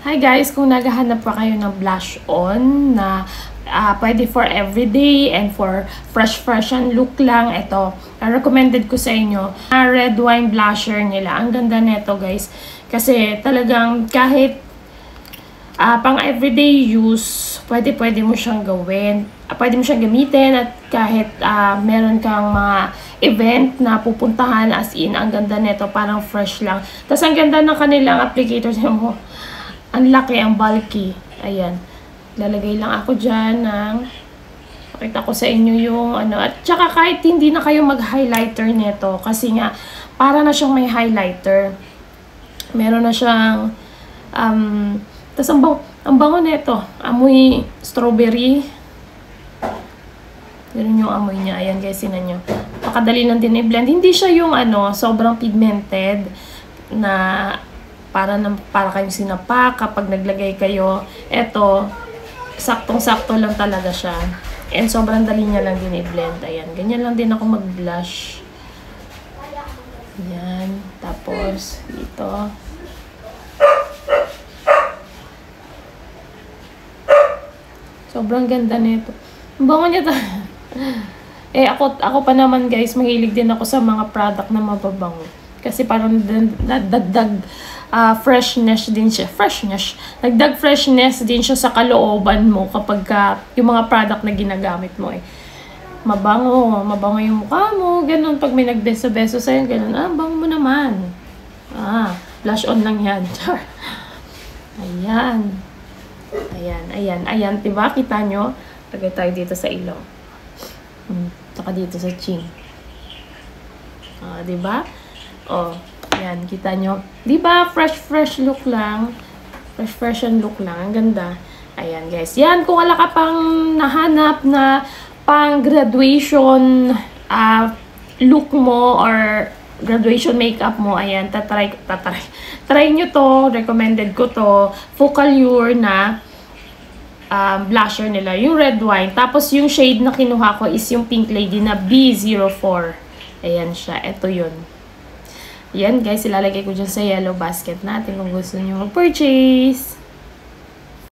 Hi guys, kung naghahanap pa kayo ng blush on na pwede for everyday and for fresh and look lang, ito, recommended ko sa inyo, red wine blusher nila. Ang ganda nito guys, kasi talagang kahit pang everyday use, pwede mo siyang gawin. Pwede mo siyang gamitin at kahit meron kang mga event na pupuntahan, as in, ang ganda nito, parang fresh lang. Tapos ang ganda ng kanilang applicators mo. Ang laki, ang bulky. Ayan. Lalagay lang ako dyan ng pakita ko sa inyo yung ano. At saka kahit hindi na kayo mag-highlighter nito, kasi nga, para na siyang may highlighter. Meron na siyang tas ang bango nito. Amoy strawberry. Ganun yung amoy niya. Ayan guys, sinan nyo. Pakadali lang din i-blend. Hindi siya yung ano, sobrang pigmented na para kayong sinapa kapag naglagay kayo. Ito, saktong-sakto lang talaga siya. And sobrang dali niya lang din i-blend. Ayan, ganyan lang din ako mag-blush. Ayan, tapos dito. Sobrang ganda nito. Ang bango niya ako pa naman guys, mahilig din ako sa mga product na mababango. Kasi parang nadagdag freshness din siya. Nagdag freshness din siya sa kalooban mo kapag yung mga product na ginagamit mo mabango yung mukha mo, ganun. Pag may nagbeso-beso sa'yo, ganun, bango mo naman. Blush on lang yan. Ayan, diba? Kita nyo? Lagay tayo dito sa ilong. Saka dito sa chin. Diba? Yan, kita nyo. Diba? Fresh look lang. Fresh and look lang. Ang ganda. Ayan, guys. Yan, kung wala ka pang nahanap na pang graduation look mo or graduation makeup mo, ayan, try nyo to. Recommended ko to. Focallure na blusher nila. Yung red wine. Tapos, yung shade na kinuha ko is yung Pink Lady na B04. Ayan siya. Ito yun. Yan guys, ilalagay ko dyan sa yellow basket natin kung gusto nyo mag-purchase.